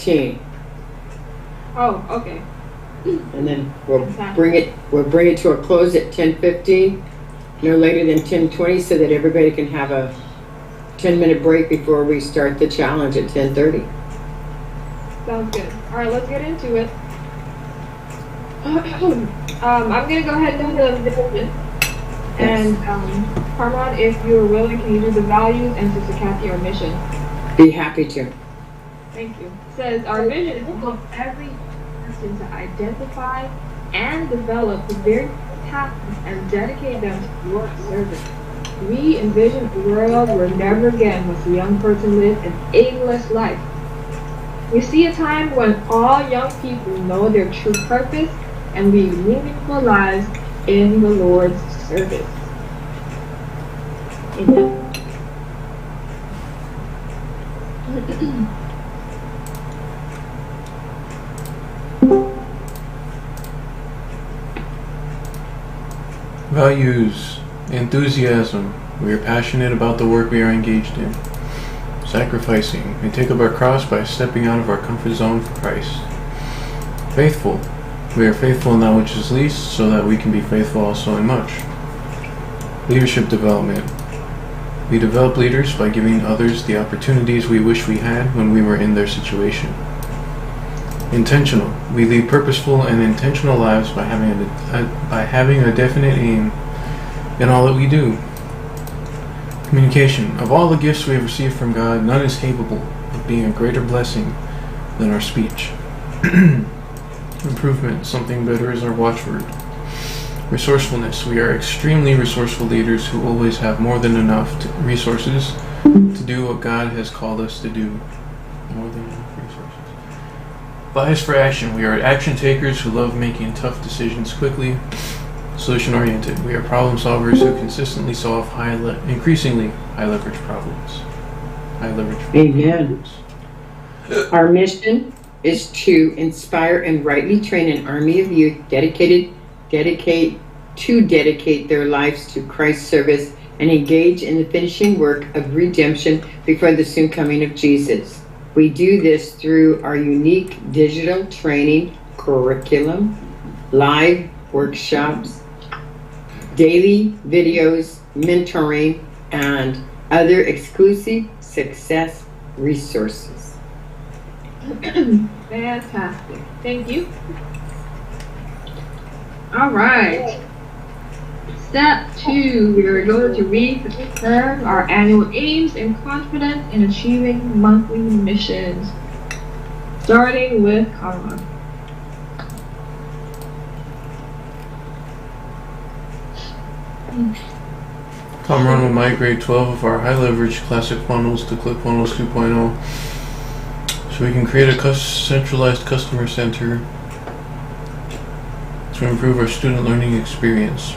10:15. Oh, okay. And then we'll bring it to a close at 10:15, no later than 10:20, so that everybody can have a 10-minute break before we start the challenge at 10:30. Sounds good. All right, let's get into it. I'm gonna go ahead and do the vision. And Carmon, if you're willing, can you do the values, and Sister Kathy, our mission? Be happy to. Thank you. It says our vision is to help every person to identify and develop their passions and dedicate them to Lord's service. We envision a world where never again must a young person live an aimless life. We see a time when all young people know their true purpose and lead meaningful lives in the Lord's service. Amen. Values, enthusiasm. We are passionate about the work we are engaged in. Sacrificing. We take up our cross by stepping out of our comfort zone for Christ. Faithful. We are faithful in that which is least, so that we can be faithful also in much. Leadership development. We develop leaders by giving others the opportunities we wish we had when we were in their situation. Intentional. We lead purposeful and intentional lives by having a definite aim in all that we do. Communication. Of all the gifts we have received from God, none is capable of being a greater blessing than our speech. Improvement. Something better is our watchword. Resourcefulness. We are extremely resourceful leaders who always have more than enough resources to do what God has called us to do. More than enough resources. Bias for action. We are action takers who love making tough decisions quickly. Solution-oriented. We are problem solvers who consistently solve increasingly high-leverage problems. Amen. Our mission is to inspire and rightly train an army of youth dedicate their lives to Christ's service and engage in the finishing work of redemption before the soon coming of Jesus. We do this through our unique digital training curriculum, live workshops, daily videos, mentoring, and other exclusive success resources. Fantastic. Thank you. All right. Step 2, we are going to reaffirm our annual aims and confidence in achieving monthly missions. Starting with Carmon. Comron will migrate 12 of our high-leverage classic funnels to ClickFunnels 2.0 so we can create a centralized customer center to improve our student learning experience.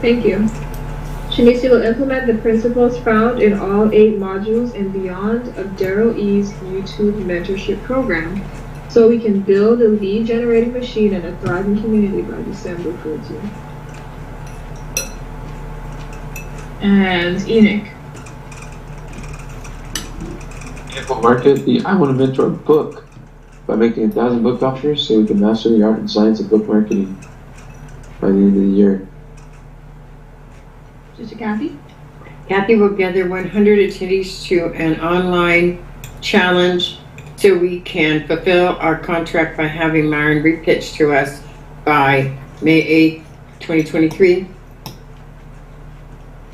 Thank you. Shanice will implement the principles found in all 8 modules and beyond of Daryl E's YouTube mentorship program so we can build a lead-generating machine and a thriving community by December 14th. And Enoch. Enoch will market the I Want to Mentor book by making 1,000 book vouchers so we can master the art and science of book marketing by the end of the year. Sister Kathy? Kathy will gather 100 attendees to an online challenge so we can fulfill our contract by having Myron repitch to us by May 8th, 2023.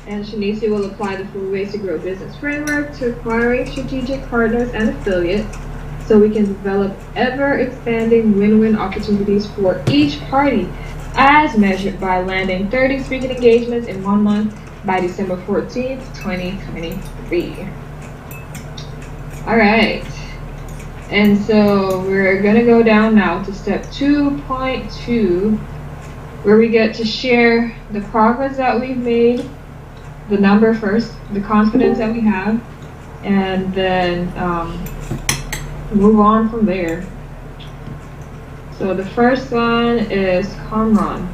And Shanice will apply the 4 Ways to Grow Business framework to acquiring strategic partners and affiliates so we can develop ever-expanding win-win opportunities for each party as measured by landing 30 speaking engagements in 1 month by December 14th, 2023. All right. And so we're going to go down now to step 2.2 where we get to share the progress that we've made, the number first, the confidence that we have, and then move on from there. So the first one is Kamran.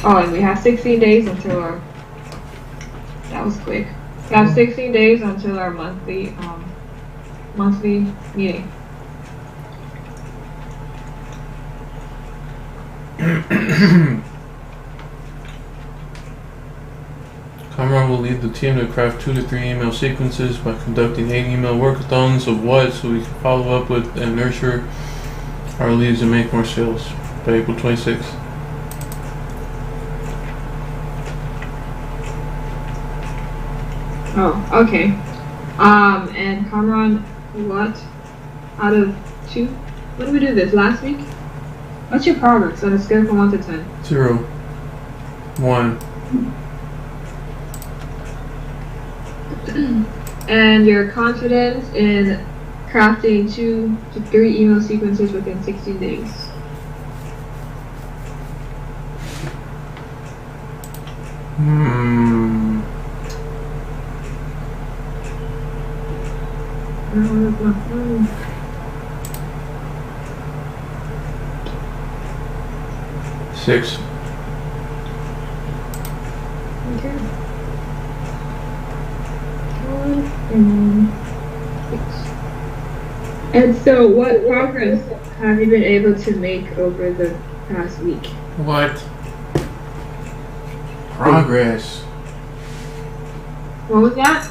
Oh, and we have 16 days until our, that was quick. We have 16 days until our monthly monthly meeting? Kamran will lead the team to craft 2 to 3 email sequences by conducting 8 email workathons of what, so we can follow up with and nurture our leads and make more sales by April 26th. Oh, okay. And Kamran, what out of 2? When did we do this? Last week? What's your progress on a scale from 1 to 10? 0. 1. And your confidence in crafting 2 to 3 email sequences within 60 days? Six. Okay. 1 and 6. And so, what progress have you been able to make over the past week? What? Progress. What was that?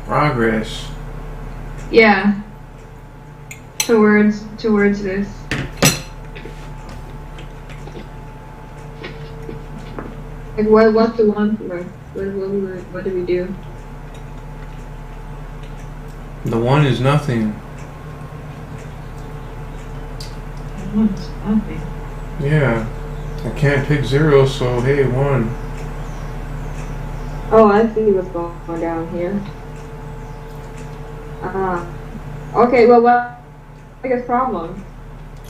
Progress. Yeah. Towards this. Like what's the one for? What did we do? The 1 is nothing. One's nothing. Yeah. I can't pick 0, so hey, 1. Oh, I see what's going down here. Okay, well, what biggest problem?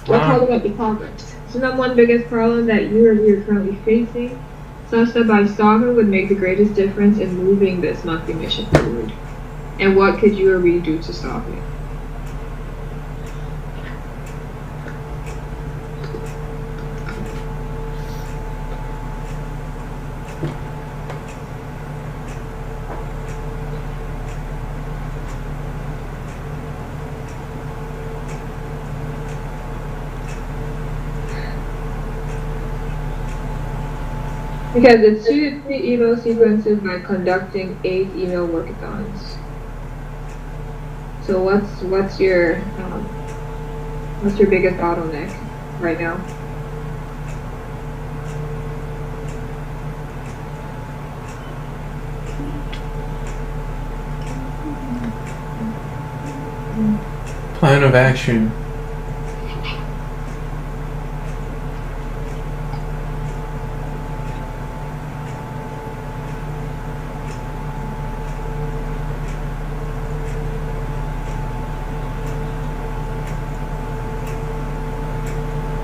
What's holding up the progress? Isn't that one biggest problem that you're currently facing? Such that by solving would make the greatest difference in moving this monthly mission forward. And what could you or we do to solve it? Because it's 2 to 3 email sequences by conducting 8 email workathons. So what's your biggest bottleneck right now? Plan of action.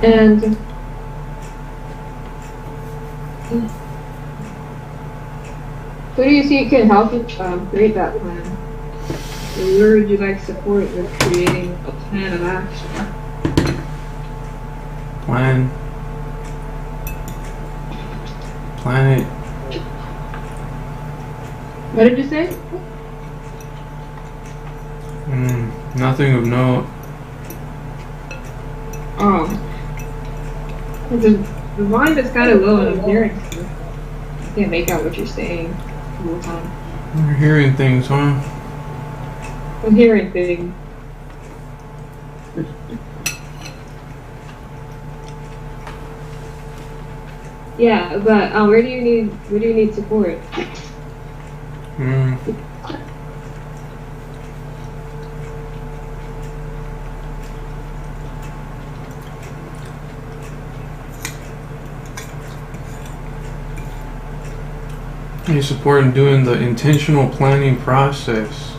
And who do you see can help you create that plan? Where would you like support with creating a plan of action? Plan it. What did you say? Nothing of note. Oh. The volume is kind of low and I'm hearing stuff. I can't make out what you're saying the whole time. You're hearing things, huh? I'm hearing things. Yeah, but where do you need support? You support in doing the intentional planning process.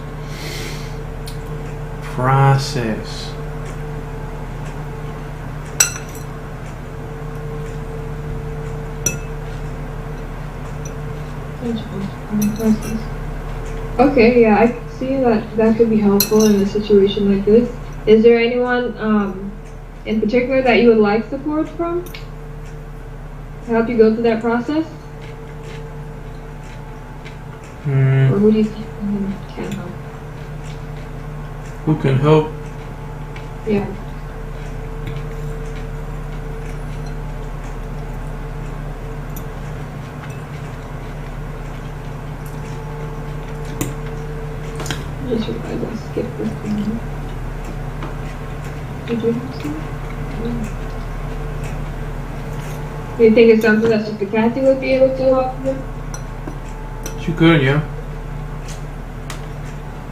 Okay, yeah, I can see that could be helpful in a situation like this. Is there anyone in particular that you would like support from to help you go through that process? Or who do you think can help? who can help. Yeah. I just realized I skipped this thing. Did you have some? Do you think it's something that Sister Kathy would be able to help with? She could, yeah.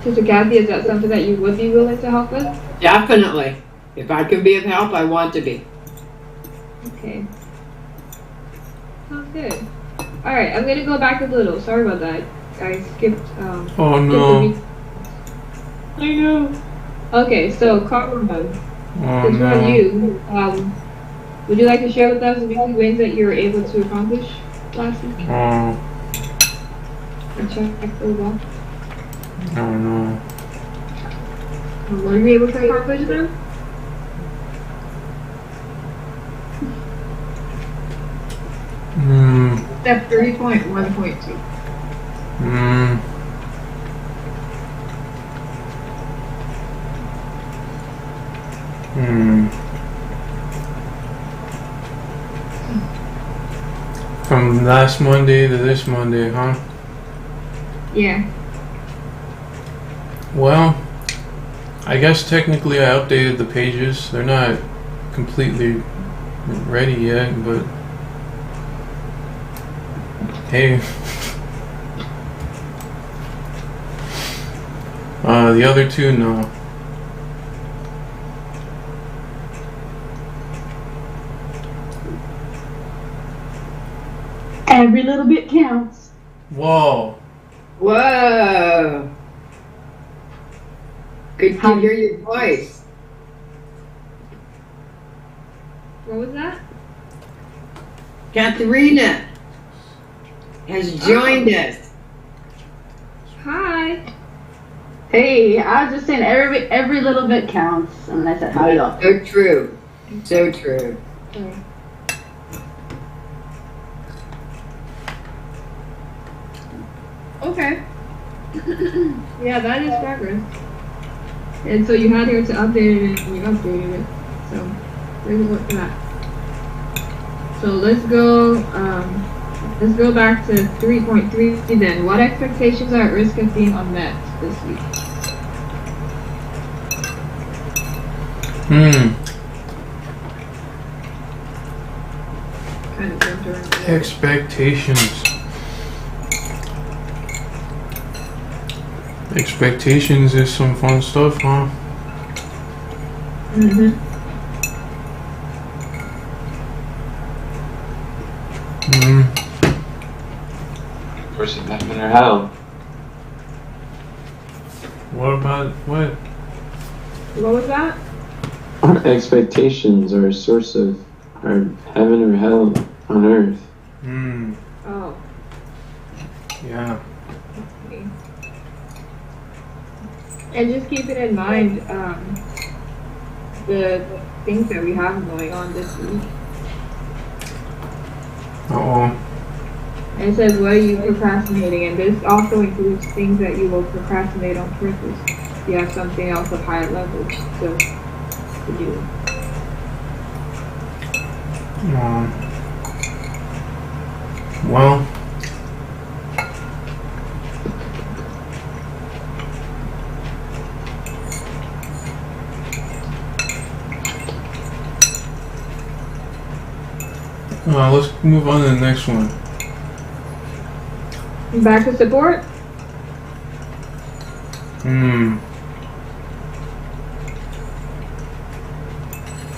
Sister Kathy, is that something that you would be willing to help with? Definitely. If I can be of help, I want to be. Okay. Sounds good. Alright, I'm gonna go back a little. Sorry about that. I skipped, Oh no. I know. Okay, so Carmen, Oh since we're on no. you, would you like to share with us the weekly wins that you were able to accomplish last week? Oh. And check those off. Oh no. Were you able to accomplish them? Step 3.1.2. From last Monday to this Monday, huh? Yeah. Well, I guess technically I updated the pages. They're not completely ready yet, but hey. The other two, no. Every little bit counts. Whoa. Whoa. Good to hear your voice. What was that? Katharina has joined us. Hi. Hey, I was just saying every little bit counts. And I said, how y'all? So true. So true. Okay. Yeah, that is progress. And so you had her to update it and you updated it. So there's a look for that. So let's go back to 3.3 then. What expectations are at risk of being unmet this week? Kind of jumped around there. Expectations. Expectations is some fun stuff, huh? First in heaven or hell. What about what? What was that? Our expectations are a source of our heaven or hell on earth. Oh. Yeah. Okay. And just keeping in mind the things that we have going on this week. Uh-oh. And it says, what are you procrastinating? And this also includes things that you will procrastinate on purpose. You have something else of higher level to do. Well, let's move on to the next one. Back to support? I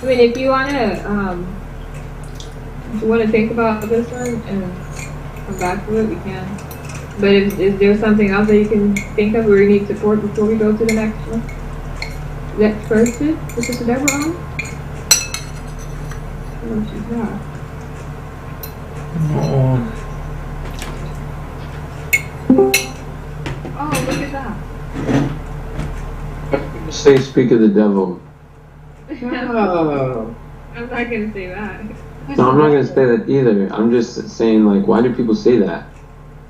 mean, if you wanna think about this one and come back to it, we can. But is there something else that you can think of where you need support before we go to the next one? Next person? Is this Deborah on? Oh, she's not. Oh, look at that. Say, speak of the devil. Oh. I'm not gonna say that. No, I'm not gonna say that either. I'm just saying, like, why do people say that?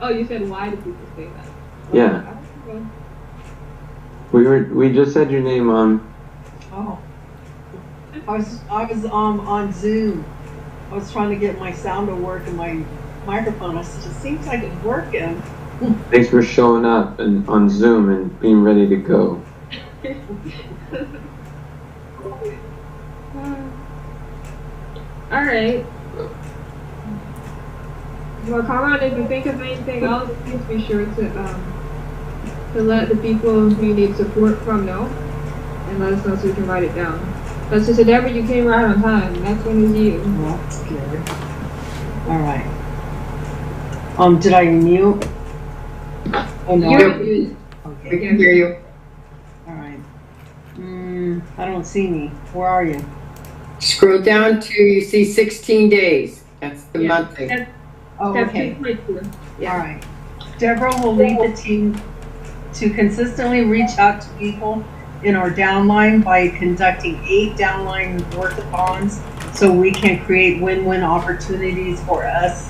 Oh, you said why do people say that? Yeah. We just said your name, Oh. I was on Zoom. I was trying to get my sound to work and my microphone. I said, it seems like it's working. Thanks for showing up and on Zoom and being ready to go. All right. Well, Conrad, if you think of anything else, please be sure to let the people who you need support from know, and let us know so we can write it down. But Sister Deborah, you came right on time. Next one is you. Well, that's good. All right. Did I mute? Oh no. You're muted. We Okay. can hear you. All right. I don't see me. Where are you? Scroll down to, you see 16 days. That's the Yeah. monthly. Oh, Step okay. 2.2. Yeah. All right. Deborah will lead the team to consistently reach out to people in our downline by conducting 8 downline workathons so we can create win-win opportunities for us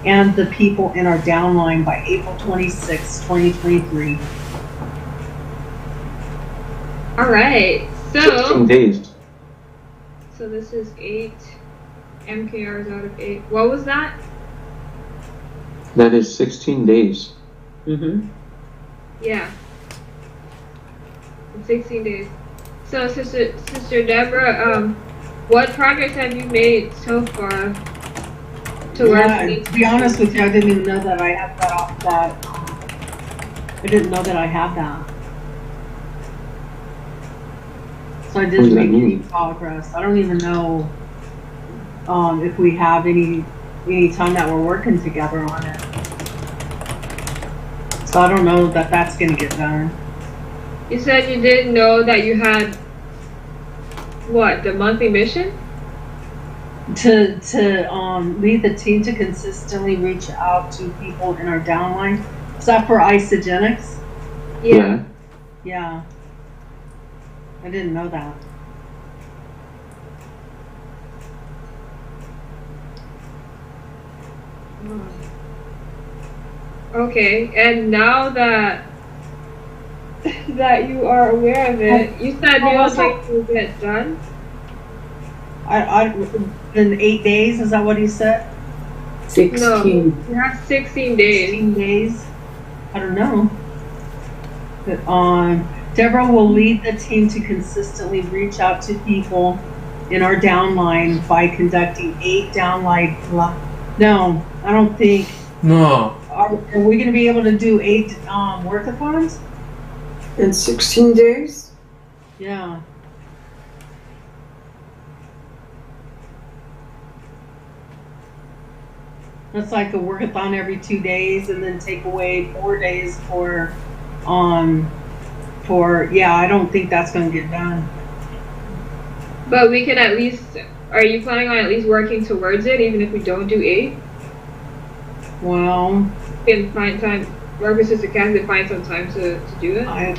and the people in our downline by April 26, 2023. All right. 16 days. So this is 8 MKRs out of 8. What was that? That is 16 days. Mm-hmm. Yeah. 16 days. So, Sister Deborah, what progress have you made so far To be honest with you, I didn't even know that I had that off that. I didn't know that I had that. So I What didn't does that make any mean? progress. I don't even know if we have any time that we're working together on it. So I don't know that that's gonna get done. You said you didn't know that you had what, the monthly mission? To lead the team to consistently reach out to people in our downline. Is that for isogenics? Yeah. Yeah. I didn't know that. Okay, and now that you are aware of it, you said you what's don't think it will get done? In 8 days, is that what he said? 16. No, you have 16 days. 16 days? I don't know. But Deborah will lead the team to consistently reach out to people in our downline by conducting 8 downline. No, I don't think. No. Are we going to be able to do 8 workathons? In 16 days? Yeah. That's like a workathon every 2 days, and then take away 4 days for yeah. I don't think that's going to get done. But we can at least, are you planning on at least working towards it, even if we don't do 8? Well, We can find time, work with Sister Kathy to find some time to do it. I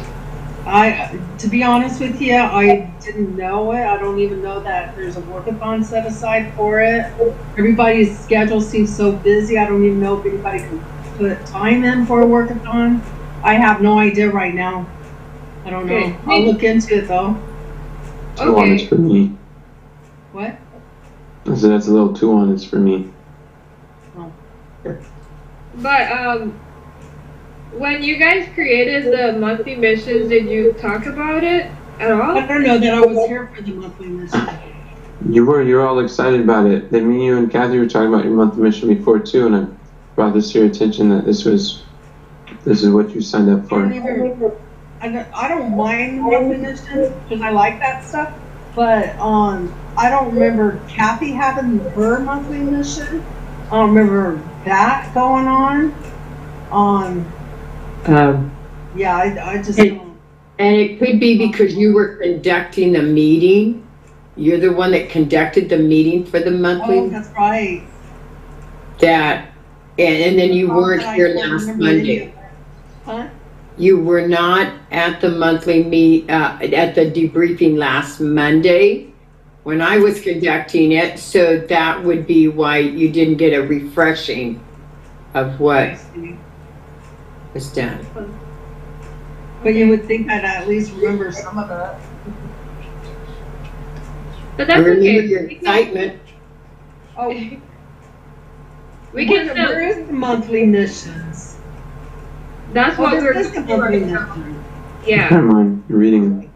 to be honest with you, I didn't know it. I don't even know that there's a workathon set aside for it. Everybody's schedule seems so busy. I don't even know if anybody can put time in for a workathon. I have no idea right now. I don't know. Okay. I'll look into it though. 2 on it's Okay, for me. What? So that's a little 2 on it's for me. but when you guys created the monthly missions, did you talk about it at all? I don't know that I was here for the monthly mission. You were all excited about it. Then me, you, and Kathy were talking about your monthly mission before too, and I brought this to your attention that this is what you signed up for. I don't mind the monthly mission because I like that stuff, but I don't remember Kathy having her monthly mission. I don't remember that going on. Yeah, I just Hey. don't. And it could be because you were conducting the meeting. You're the one that conducted the meeting for the Oh, monthly. that's right. And then you Oh, weren't I here don't last remember any Monday. of it. Huh? You were not at the monthly at the debriefing last Monday when I was conducting it. So that would be why you didn't get a refreshing of I what see. was done. But you would think I'd at least remember some of that. But I that's remember okay. your excitement. Oh, We can where still. is the monthly missions? That's what there we're is the gonna do monthly right now. mission. Yeah. Never mind, you're reading it.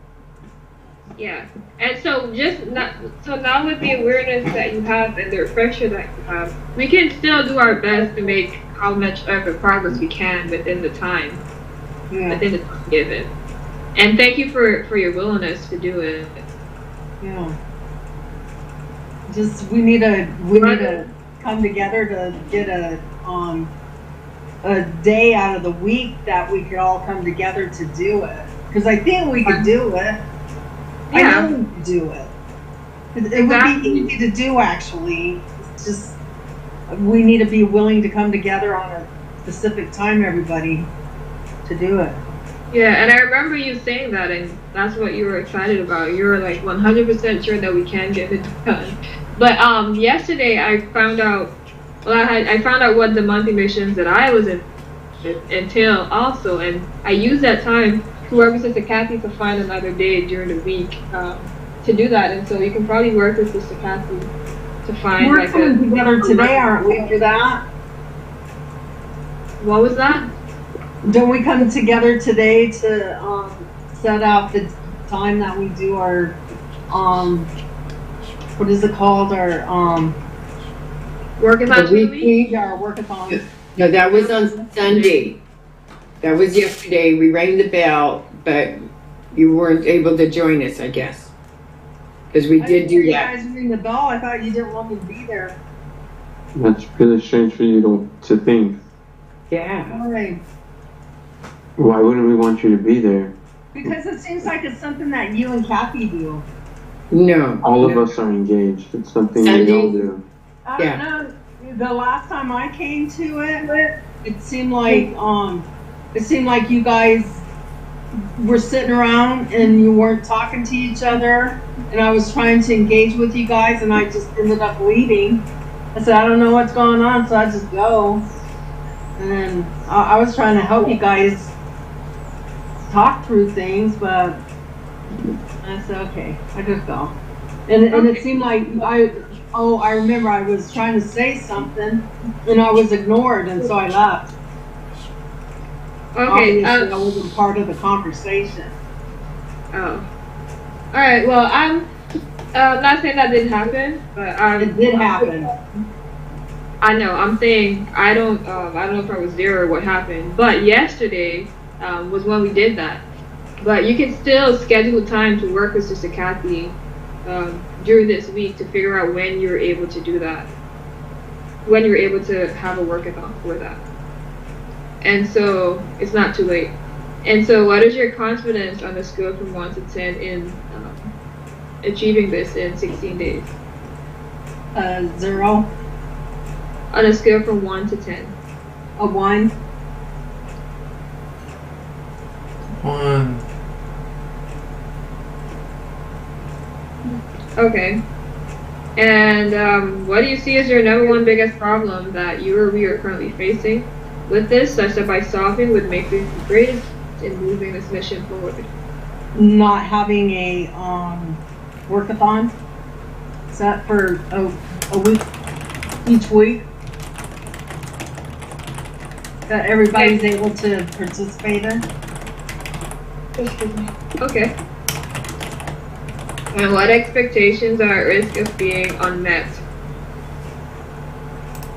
Yeah, and so now with the awareness that you have and the refresher that you have, we can still do our best to make how much of a progress we can within the time, Yeah, within the time given. And thank you for your willingness to do it. yeah. Just we need to come together to get a day out of the week that we could all come together to do it. Because I think we could do it. I Yeah. know we could do it. It Exactly. would be easy to do actually. It's just we need to be willing to come together on a specific time, everybody, to do it. Yeah, and I remember you saying that, and that's what you were excited about. You were like 100% sure that we can get it done. But yesterday I found out. Well, I found out what the monthly missions that I was in entail also, and I used that time to work with Sister Kathy to find another day during the week to do that. And so you can probably work with Sister Kathy to find We're like coming together today, aren't we, for that? What was that? Don't we come together today to set out the time that we do our what is it called, our Working The on the week? weekly. yeah, our workathon? No, that was on Sunday. That was yesterday. We rang the bell, but you weren't able to join us, I guess. Because we I did didn't hear do you that. guys ring the bell. I thought you didn't want me to be there. That's really strange for you to think. Yeah. All right. Why wouldn't we want you to be there? Because it seems like it's something that you and Kathy do. No. All of no. us are engaged. It's something we Sunday. all do. I don't know. The last time I came to it, it seemed like you guys were sitting around and you weren't talking to each other, and I was trying to engage with you guys, and I just ended up leaving. I said I don't know what's going on, so I just go. And then I was trying to help you guys talk through things, but I said okay, I just go. And it seemed like I remember I was trying to say something and I was ignored, and so I left. Okay. Obviously, I wasn't part of the conversation. Oh. All right. Well, I'm not saying that didn't happen, but It did happen. I know. I'm saying I don't know if I was there or what happened. But yesterday was when we did that. But you can still schedule time to work with Sister Kathy during this week to figure out when you're able to do that. When you're able to have a workathon for that. And so it's not too late. And so what is your confidence on a scale from 1 to 10 in achieving this in 16 days? 0, On a scale from 1 to 10. a 1. 1. Okay. And what do you see as your number one biggest problem that you or we are currently facing with this, such that by solving would make this the greatest in moving this mission forward? Not having a workathon set for a week, each week, that everybody's able to participate in. Okay. And what expectations are at risk of being unmet?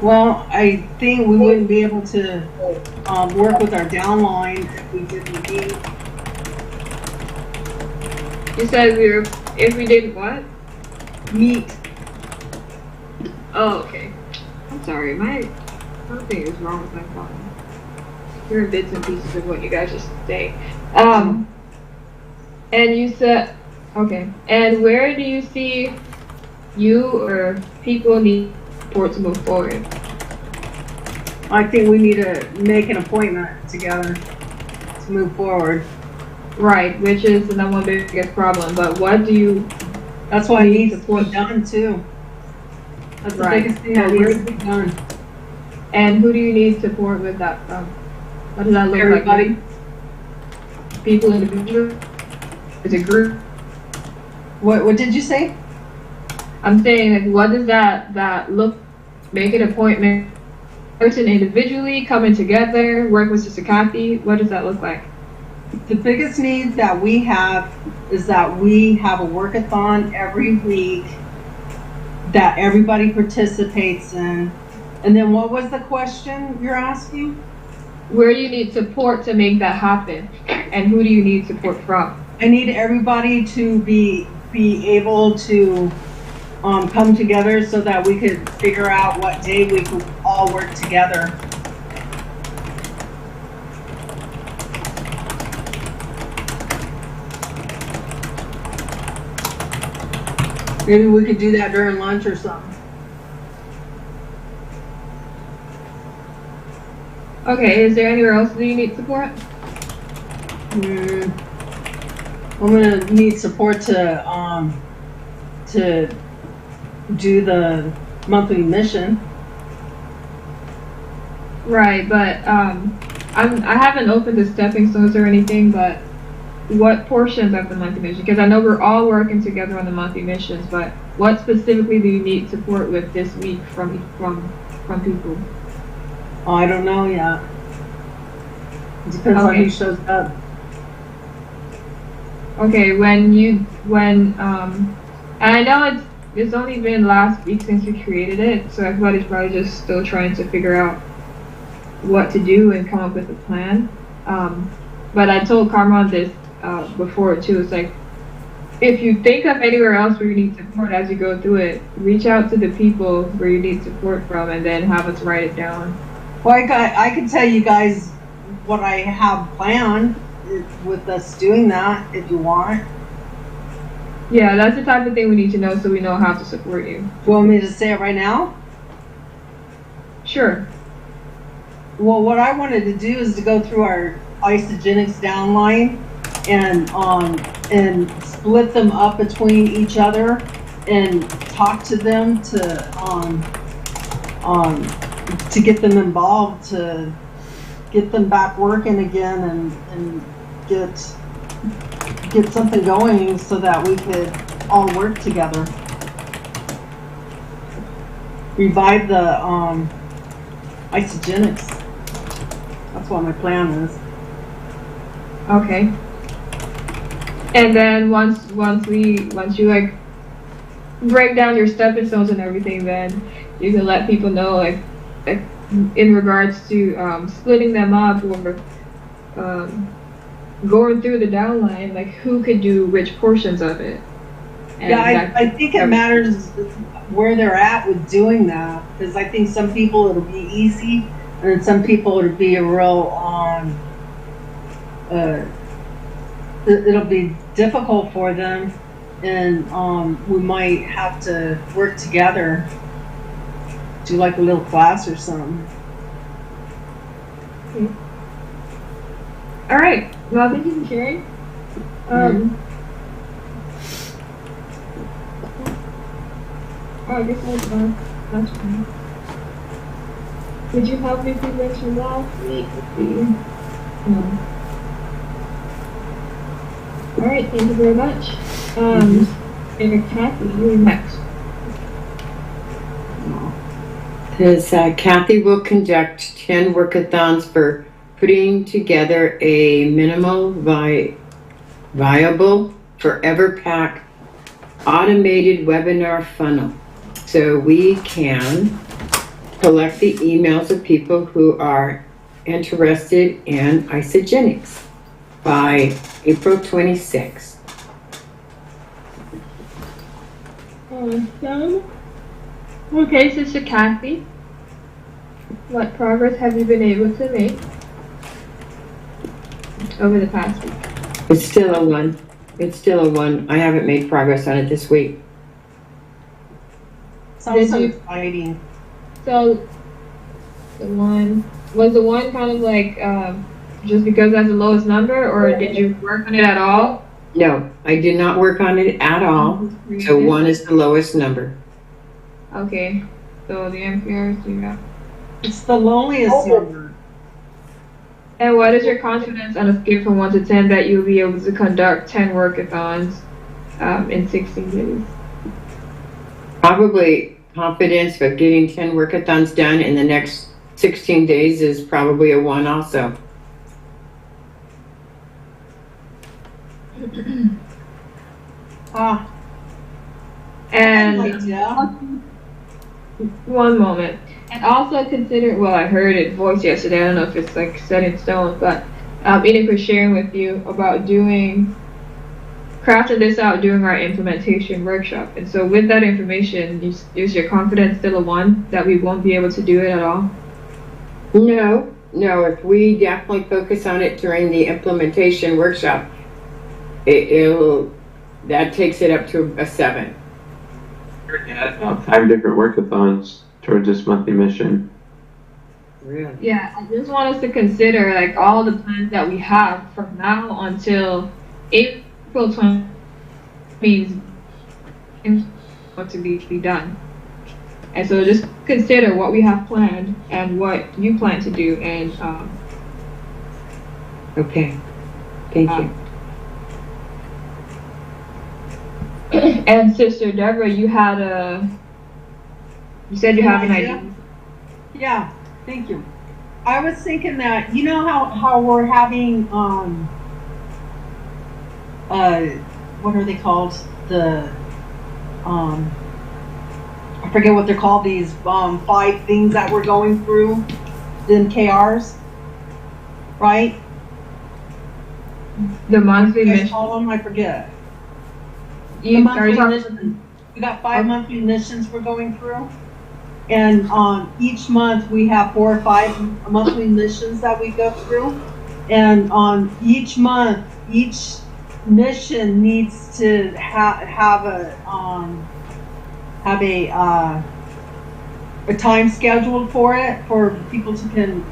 Well, I think we wouldn't be able to work with our downline if we didn't meet. You said if we didn't what? Meet. Oh, okay. I'm sorry, something is wrong with my phone. Hearing bits and pieces of what you guys just say. And you said, okay. And where do you see you or people need support to move forward? I think we need to make an appointment together to move forward. Right, which is the number one biggest problem. But what do you? That's why it needs to be done too. That's the Right. biggest thing that needs to be done. And who do you need support with that from? What does that look Everybody. like? people individually? Is it group? What did you say? I'm saying, like, what does that look? Make an appointment, person individually, coming together, work with Sister Kathy. What does that look like? The biggest need that we have is that we have a workathon every week that everybody participates in. And then what was the question you're asking? Where do you need support to make that happen? And who do you need support from? I need everybody to be able to come together so that we could figure out what day we could all work together. Maybe we could do that during lunch or something. Okay, is there anywhere else that you need support? I'm gonna need support to do the monthly mission. Right, but I haven't opened the stepping stones or anything, but what portions of the monthly mission? Because I know we're all working together on the monthly missions, but what specifically do you need support with this week from people? Oh, I don't know yet. It depends on who shows up. Okay, and I know it's only been last week since we created it, so everybody's probably just still trying to figure out what to do and come up with a plan. But I told Carmen this before too. It's like, if you think of anywhere else where you need support as you go through it, reach out to the people where you need support from, and then have us write it down. Well, I can tell you guys what I have planned with us doing that if you want. Yeah, that's the type of thing we need to know so we know how to support you. You want me to say it right now? Sure. Well, what I wanted to do is to go through our isogenics downline and split them up between each other and talk to them to get them involved, to get them back working again and get something going so that we could all work together. Revive the isogenics. That's what my plan is. Okay. And then once you like break down your stepping stones and everything, then you can let people know like in regards to splitting them up or going through the downline, like who could do which portions of it. And yeah, I think it matters where they're at with doing that, because I think some people it'll be easy, and some people it'll be a real it'll be difficult for them, and we might have to work together, do like a little class or something. Okay. All right. Well, thank you for sharing. Oh, I guess that's fine. Did you have me mention last week? All right, thank you very much. And Kathy, you're next. Because Kathy will conduct 10 workathons for putting together a minimal viable forever pack automated webinar funnel. So we can collect the emails of people who are interested in isogenics by April 26th. Awesome. Okay, Sister Kathy, what progress have you been able to make over the past week? It's still a 1. It's still a 1. I haven't made progress on it this week. Sounds so exciting. So, the 1, was the 1 kind of like just because that's the lowest number, or did you work on it at all? No, I did not work on it at all. So 1 is the lowest number. Okay, so the amperes you got. It's the loneliest number. And what is your confidence on a scale from 1 to 10 that you'll be able to conduct 10 workathons in 16 days? Probably confidence of getting 10 workathons done in the next 16 days is probably a 1 also. And yeah. one moment. And also consider, well, I heard it voiced yesterday. I don't know if it's like set in stone, but Enoch was sharing with you about crafting this out during our implementation workshop. And so with that information, is your confidence still a 1 that we won't be able to do it at all? No, if we definitely focus on it during the implementation workshop, that takes it up to a 7. Yeah, 5 different workathons towards this monthly mission. Really? Yeah, I just want us to consider like all the plans that we have from now until April 20 means what to be done. And so just consider what we have planned and what you plan to do. And Okay, thank you. And Sister Deborah, you said you have an idea. Yeah, thank you. I was thinking that, you know how we're having, what are they called? I forget what they're called, these 5 things that we're going through, the KRs, right? The monthly You guys mission. call them? I forget. You The monthly are missions. We got 5 monthly missions we're going through. And each month we have 4 or 5 monthly missions that we go through. And on each month, each mission needs to have a time scheduled for it, for people to to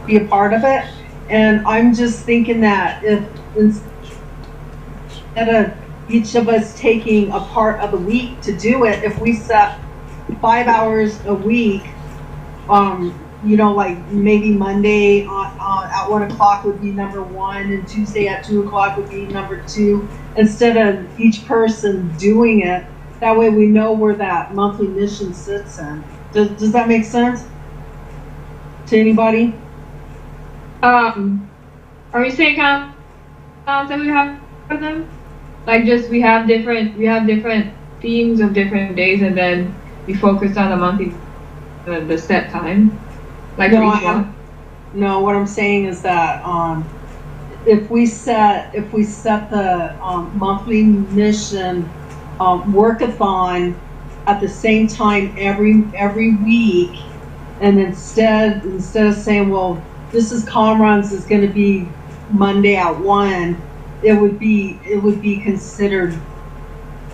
be a part of it. And I'm just thinking that if instead of each of us taking a part of the week to do it, if we set 5 hours a week, like maybe Monday at 1 o'clock would be number 1, and Tuesday at 2 o'clock would be number 2, instead of each person doing it. That way we know where that monthly mission sits in. Does that make sense to anybody? Are you saying kind of that we have for them? Like just we have different themes of different days, and then we focus on the monthly, the set time. Like No, for each one. No, what I'm saying is that if we set the monthly mission workathon at the same time every week, and instead of saying, well, this is Comrades is going to be Monday at 1, it would be considered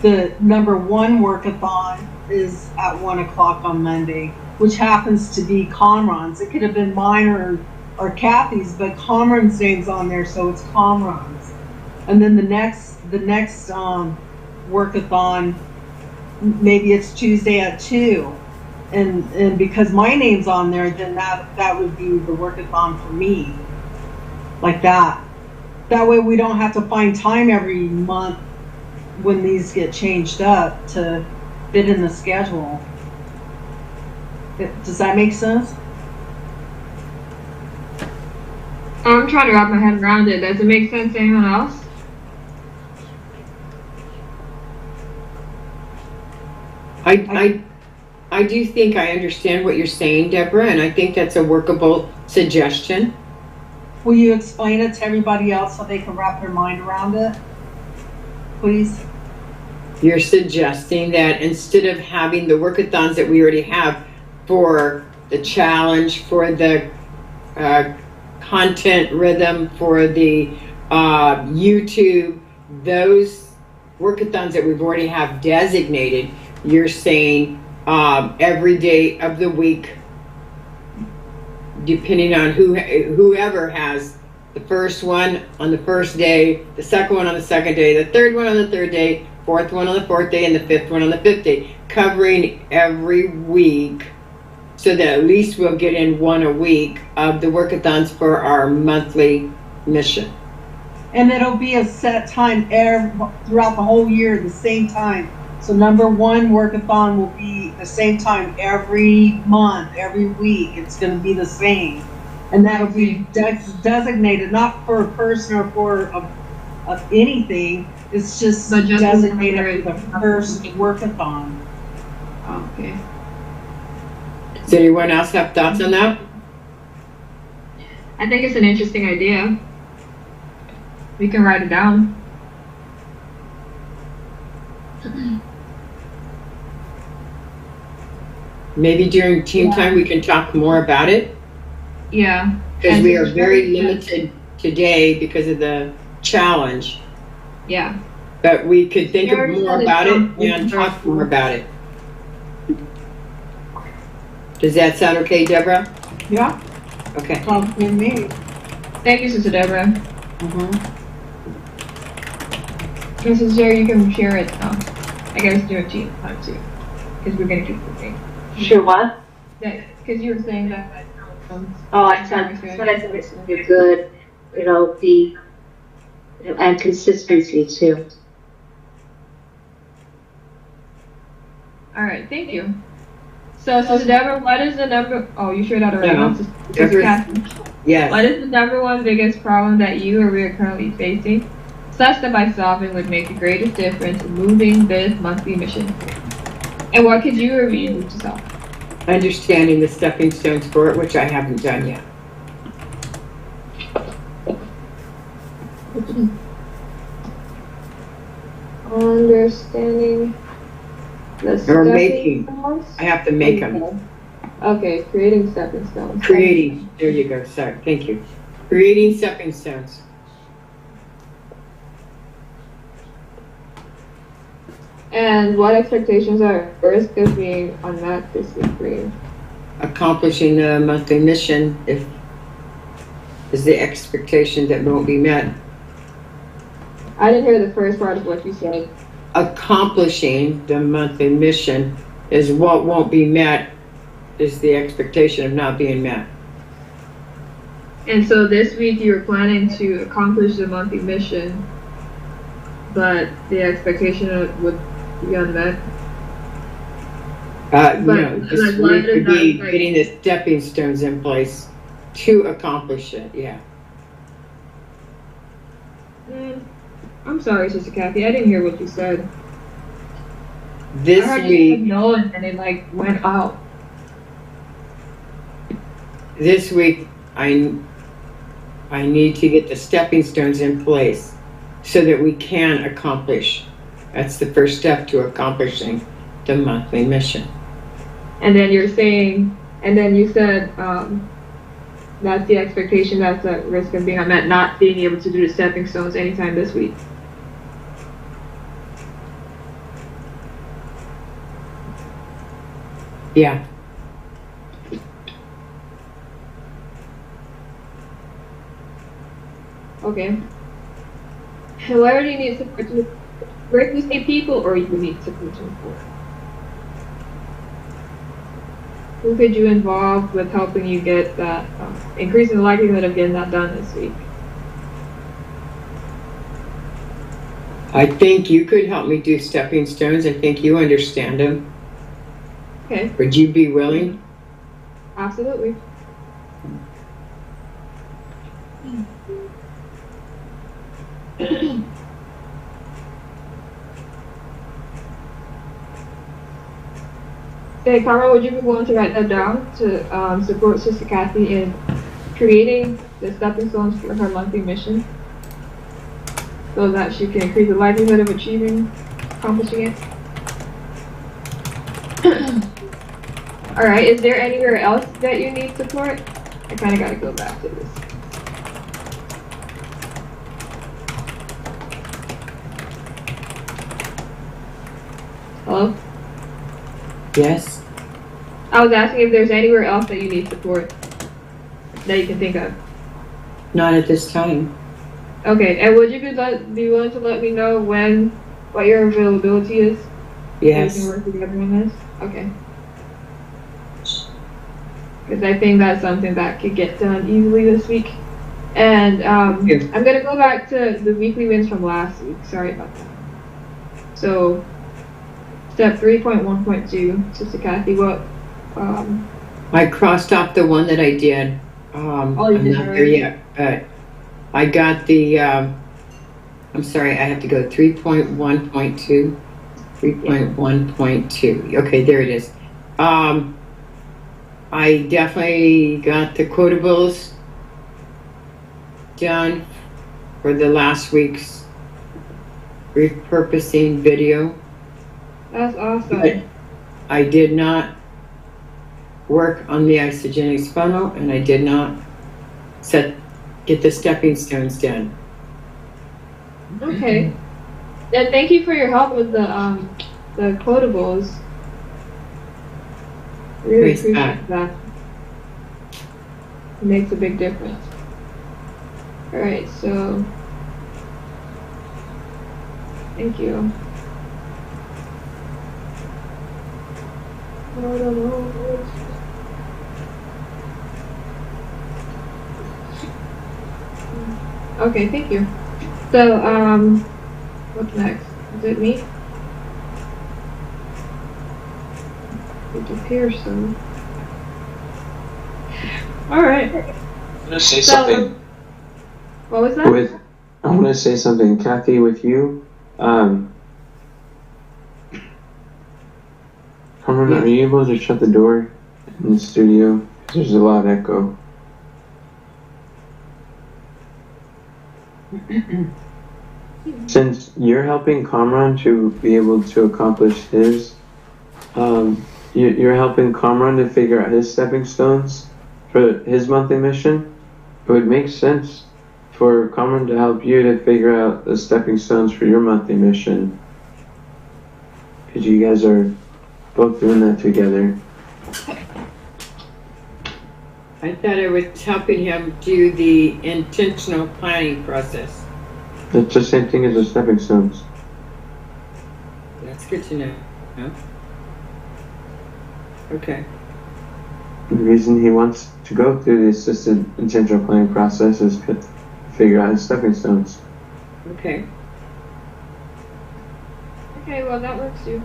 the number 1 workathon is at 1 o'clock on Monday, which happens to be Comrades. It could have been mine or Kathy's, but Comrades' name's on there, so it's Comrades. And then the next workathon, maybe it's Tuesday at 2, and because my name's on there, then that would be the workathon for me, like that. That way we don't have to find time every month when these get changed up to fit in the schedule. Does that make sense? I'm trying to wrap my head around it. Does it make sense to anyone else? I do think I understand what you're saying, Deborah, and I think that's a workable suggestion. Will you explain it to everybody else so they can wrap their mind around it, please? You're suggesting that instead of having the workathons that we already have for the challenge, for the content rhythm, for the YouTube, those workathons that we've already have designated, you're saying every day of the week, depending on whoever has the first one on the first day, the second one on the second day, the third one on the third day, fourth one on the fourth day, and the fifth one on the fifth day, covering every week so that at least we'll get in one a week of the workathons for our monthly mission. And it'll be a set time throughout the whole year, the same time. So number one workathon will be the same time every month, every week. It's going to be the same. And that'll be designated not for a person or for anything. It's just designated for the first workathon. Okay. Does anyone else have thoughts on that? I think it's an interesting idea. We can write it down. Maybe during team time we can talk more about it. Yeah. Because we are very limited today because of the challenge. Yeah. But we could think of more about it and talk more about it. Does that sound okay, Deborah? Yeah. Okay. Sounds good to me. Thank you, Sister Deborah. Mm-hmm. Mrs. Jerry, you can share it. I guess do a team time too. Because we're going to keep moving. Sure, what? Because you were saying that. Oh, I thought it's going to be good, and consistency too. All right, thank you. So, Sister Deborah, what is the number? Oh, you shared that already. No. Sister Kathy. Yes. What is the number one biggest problem that you or we are currently facing, such that by solving would make the greatest difference in moving this monthly mission? And what could you or we do to solve? Understanding the stepping stones for it, which I haven't done yet. Understanding the Or stepping making. stones? I have to make them. Okay, creating stepping stones. Creating. There you go. Sorry. Thank you. Creating stepping stones. And what expectations are at risk of being unmet this week for you? Accomplishing the monthly mission is the expectation that won't be met. I didn't hear the first part of what you said. Accomplishing the monthly mission is what won't be met, is the expectation of not being met. And so this week you were planning to accomplish the monthly mission, but the expectation would be unmet. This week would be getting the stepping stones in place to accomplish it, yeah. I'm sorry, Sister Kathy, I didn't hear what you said. This I heard week, you said no, and then it went out. This week, I need to get the stepping stones in place so that we can accomplish. That's the first step to accomplishing the monthly mission. And then you're saying, and then you said that's the expectation that's at risk of being unmet, not being able to do the stepping stones anytime this week. Yeah. Okay. And where do you need support to? Where do you say people, or you need support to? Who could you involve with helping you get that, increasing the likelihood of getting that done this week? I think you could help me do stepping stones. I think you understand them. Okay. Would you be willing? Absolutely. Hey, Carmen, would you be willing to write that down to support Sister Kathy in creating the stepping stones for her monthly mission so that she can increase the likelihood of accomplishing it? Alright, is there anywhere else that you need support? I kind of got to go back to this. Hello? Yes. I was asking if there's anywhere else that you need support that you can think of. Not at this time. Okay, and would you be willing to let me know what your availability is? Yes. So we can work together on this? Okay. because I think that's something that could get done easily this week. And I'm going to go back to the weekly wins from last week. Sorry about that. So, step 3.1.2, Sister Kathy, what? I crossed off the one that I did. You I'm did not there already? yet, but I got the, I'm sorry, I have to go 3.1.2. 3.1.2. Okay, there it is. I definitely got the quotables done for the last week's repurposing video. That's awesome. But I did not work on the isogenics funnel, and I did not get the stepping stones done. Okay. And thank you for your help with the quotables. Really Praise appreciate that. It makes a big difference. Alright, so thank you. Okay, thank you. So, what's next? Is it me? It appears so. Alright. I'm gonna say something. What was that? I want to say something, Kathy, with you. Cameron, are you able to shut the door in the studio? There's a lot of echo. Since you're helping Kamran to be able to accomplish his, you're helping Kamran to figure out his stepping stones for his monthly mission. It would make sense for Kamran to help you to figure out the stepping stones for your monthly mission, because you guys are both doing that together. I thought I was helping him do the intentional planning process. It's the same thing as the stepping stones. That's good to know. Huh? Okay. The reason he wants to go through the assisted intentional planning process is to figure out his stepping stones. Okay. Okay, well that works too.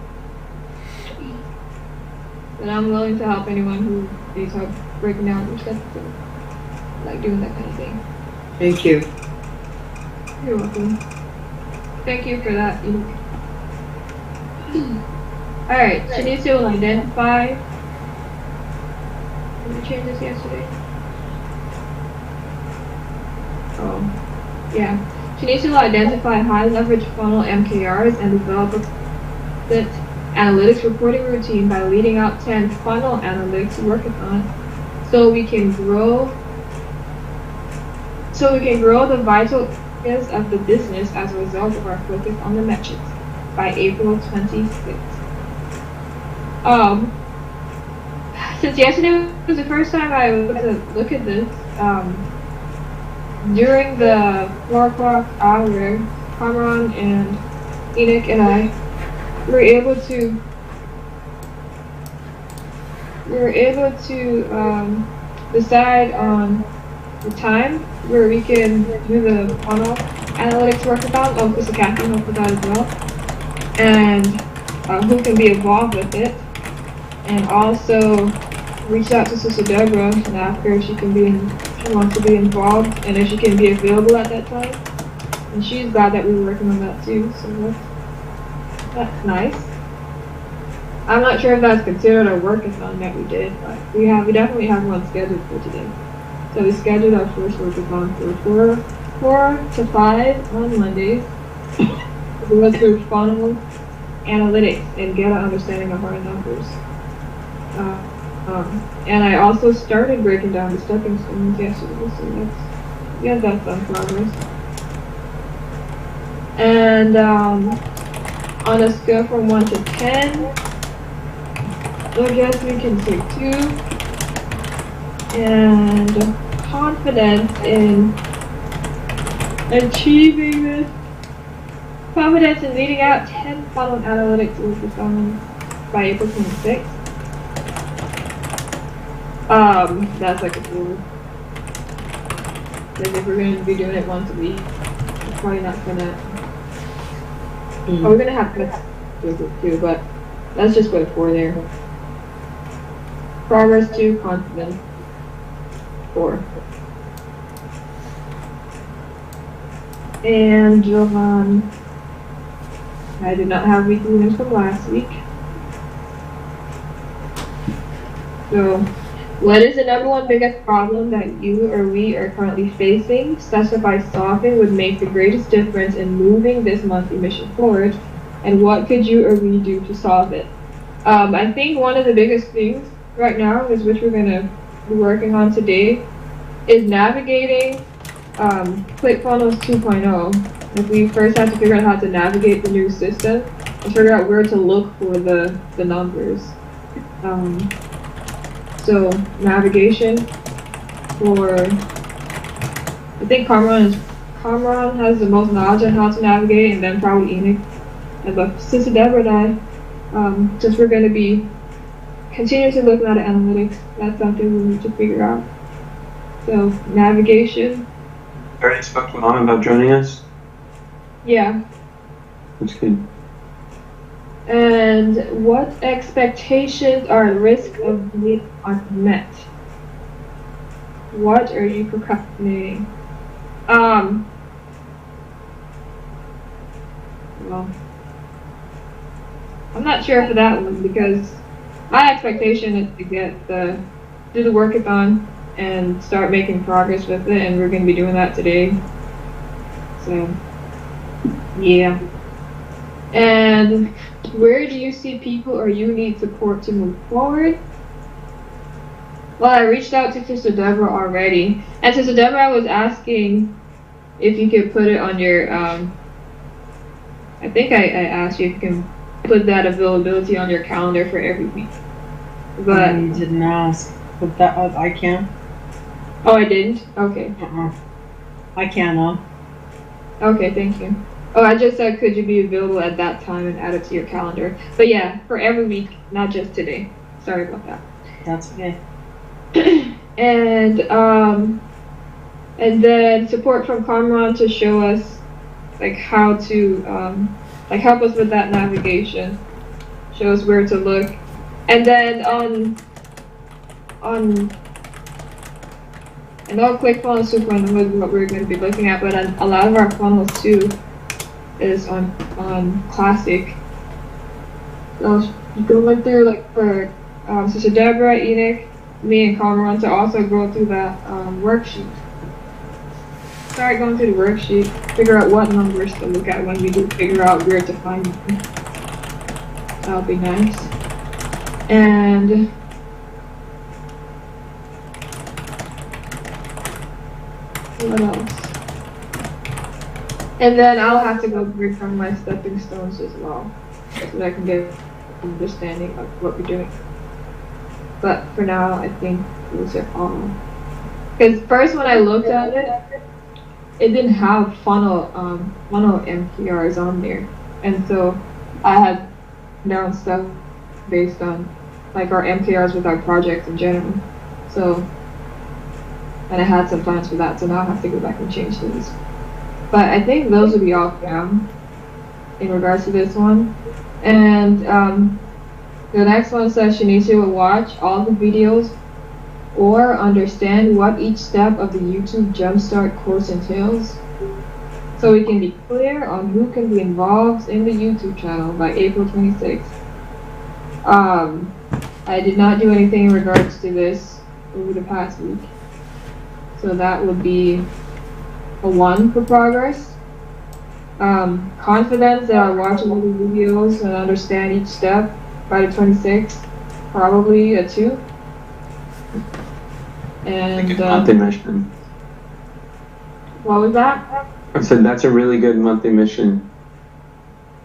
But I'm willing to help anyone who needs help breaking down their steps, like doing that kind of thing. Thank you. You're welcome. Thank you for that. Alright, Shanice will identify. Did we change this yesterday? Oh, yeah. Shanice will identify high leverage funnel MKRs and develop a analytics reporting routine by leading out 10 funnel analytics workathon so we can grow the vital areas of the business as a result of our focus on the metrics by April 26th. Since yesterday was the first time I was to look at this, during the 4 o'clock hour, Cameron and Enoch and I were able to decide on the time where we can do the funnel analytics workathon. Oh, Sister Kathy helped with that as well, and who can be involved with it, and also reach out to Sister Deborah and ask her if she wants to be involved and if she can be available at that time. And she's glad that we were working on that too, so that's nice. I'm not sure if that's considered a workathon that we did, but we definitely have one scheduled for today. So we scheduled our first workathon for 4 to 5 on Mondays. We go through funnel analytics and get an understanding of our numbers. And I also started breaking down the stepping stones yesterday, so that's on progress. And on a scale from 1 to 10, I guess we can take 2. And confidence in achieving this. Confidence in leading out 10 funnel analytics workathons by April 26th. That's like a rule. Like if we're gonna be doing it once a week, it's probably not gonna. Oh, we're gonna have to do it too, but let's just put 4 there. Progress 2, confidence 4. And Johan, I did not have weekly news from last week. So, what is the number one biggest problem that you or we are currently facing, such that by solving would make the greatest difference in moving this monthly mission forward? And what could you or we do to solve it? I think one of the biggest things right now, is which we're going to be working on today, is navigating ClickFunnels 2.0. Like we first have to figure out how to navigate the new system and figure out where to look for the numbers. So navigation for, I think Kamran has the most knowledge on how to navigate, and then probably Enoch. But Sister Deborah and I, since we're going to be continuously looking at analytics, that's something we need to figure out. So navigation. Already spoke to Mom about joining us? Yeah. That's good. And what expectations are at risk of being unmet? What are you procrastinating? Well, I'm not sure for that one, because my expectation is to do the workathon and start making progress with it, and we're going to be doing that today. So, yeah. And where do you see people or you need support to move forward? Well, I reached out to Sister Deborah already, and Sister Deborah was asking if you could put it on your, I think I asked you if you can put that availability on your calendar for every week. But you didn't ask, but that I can. Oh, I didn't? Okay. I can now. Okay, thank you. Oh, I just said could you be available at that time and add it to your calendar. But yeah, for every week, not just today. Sorry about that. That's okay. And then support from Kamran to show us like how to like help us with that navigation. Show us where to look. And then on and all ClickFunnels 2.0 is what we're going to be looking at, but a lot of our funnels too is on Classic. So going through like for Sister Deborah, Enoch, me, and Kamran to also go through that worksheet. Start going through the worksheet, figure out what numbers to look at when we do figure out where to find them. That'll be nice. And what else? And then I'll have to go break down my stepping stones as well, so that I can get an understanding of what we're doing. But for now, I think those are all. Because first when I looked at it, it didn't have funnel MPRs on there, and so I had down stuff based on like our MPRs with our projects in general. So, and I had some plans for that, so now I have to go back and change these. But I think those will be all for now in regards to this one. And the next one says Shanice will watch all the videos or understand what each step of the YouTube Jumpstart course entails, so we can be clear on who can be involved in the YouTube channel by April 26th. I did not do anything in regards to this over the past week, so that would be a 1 for progress. Confidence that I watch all the videos and understand each step by the 26th, probably a 2. And monthly mission. What was that? I said that's a really good monthly mission.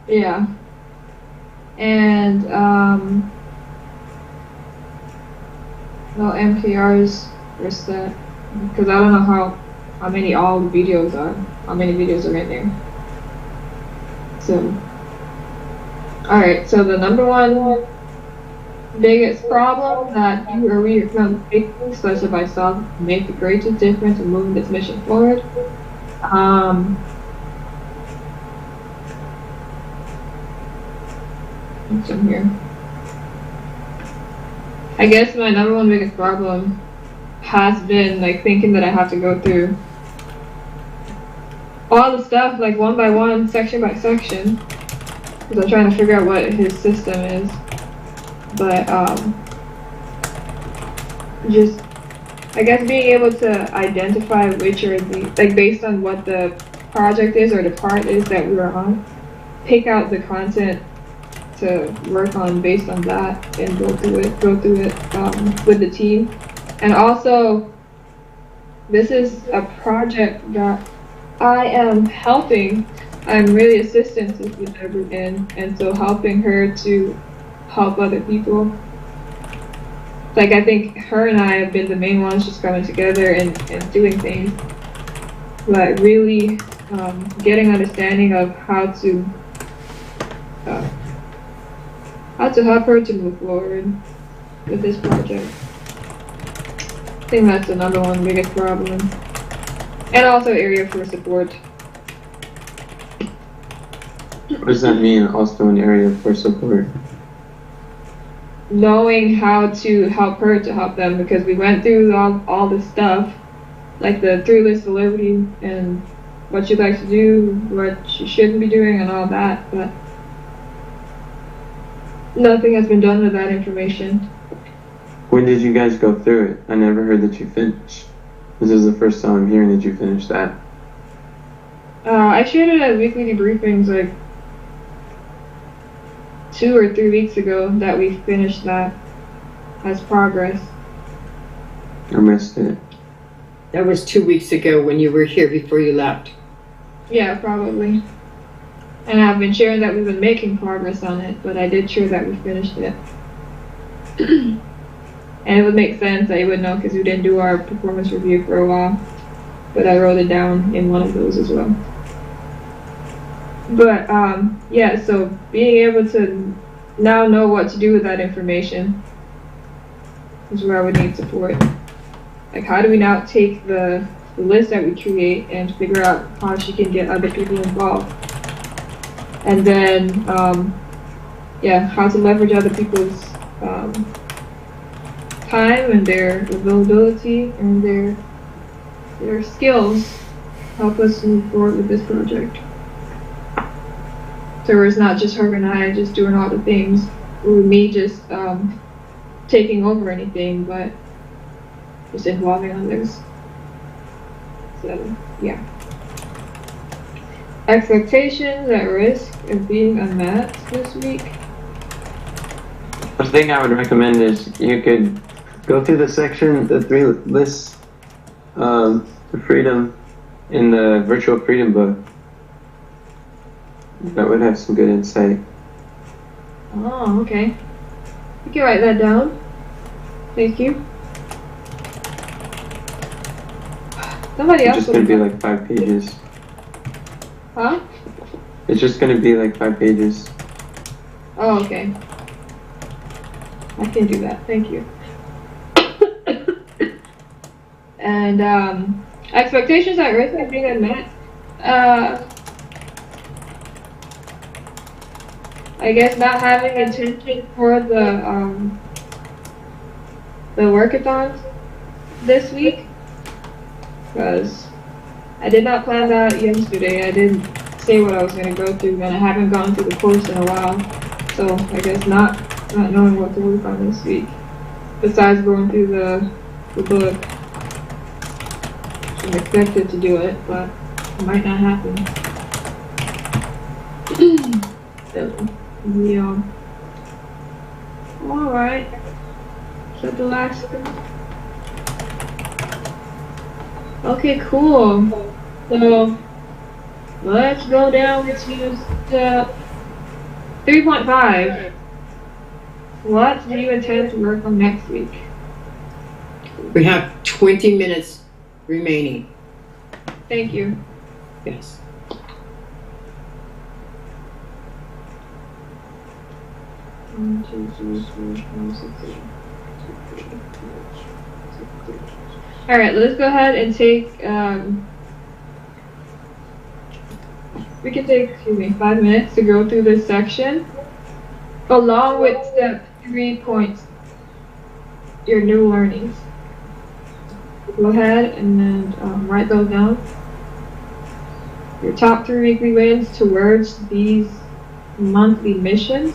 Yeah. And no MKRs for that, because I don't know how many all the videos are, how many videos are in there. So, alright, so the number one biggest problem that you or we are currently facing, such as myself, make the greatest difference in moving this mission forward? What's in here? I guess my number one biggest problem has been like thinking that I have to go through all the stuff like one by one, section by section, because I'm trying to figure out what his system is. But just I guess being able to identify which are the like based on what the project is or the part is that we're on, pick out the content to work on based on that and go through it with the team. And also, this is a project that I am helping. I'm really assistant with Deborah in, and so helping her to help other people. Like I think her and I have been the main ones just coming together and doing things, but really getting understanding of how to help her to move forward with this project. I think that's the number one biggest problem. And also area for support. What does that mean, also an area for support? Knowing how to help her to help them, because we went through all this stuff, like the 3-list delivery and what she likes to do, what she shouldn't be doing and all that, but nothing has been done with that information. When did you guys go through it? I never heard that you finished. This is the first time I'm hearing that you finished that. I shared it at weekly debriefings like 2 or 3 weeks ago that we finished that as progress. I missed it. That was 2 weeks ago when you were here before you left. Yeah, probably. And I've been sharing that we've been making progress on it, but I did share that we finished it. And it would make sense that you would know because we didn't do our performance review for a while. But I wrote it down in one of those as well. But yeah, so being able to now know what to do with that information is where I would need support. Like how do we now take the list that we create and figure out how she can get other people involved? And then, yeah, how to leverage other people's time and their availability and their skills help us move forward with this project. So it's not just her and I just doing all the things, or me just taking over anything, but just involving others. So, yeah. Expectations at risk of being unmet this week. The thing I would recommend is you could go through the section, the 3 lists, the freedom in the virtual freedom book. That would have some good insight. Oh, okay. You can write that down. Thank you. Somebody It's else just going to be like 5 pages. Huh? It's just going to be like 5 pages. Oh, okay. I can do that. Thank you. And expectations at risk of being unmet. I guess not having attention for the workathons this week, because I did not plan that yesterday. I didn't say what I was going to go through, and I haven't gone through the course in a while. So I guess not knowing what to work on this week, besides going through the book. I'm expected to do it, but it might not happen. So, yeah. Alright. Is that the last thing? Okay, cool. So, let's go down to step 3.5. What do you intend to work on next week? We have 20 minutes remaining. Thank you. Yes. 1, 2, 3, 4, 5, 6, 7. All right, let's go ahead and take. We can take, 5 minutes to go through this section, along with step 3 points, your new learnings. Go ahead and then write those down. Your top 3 weekly wins towards these monthly missions,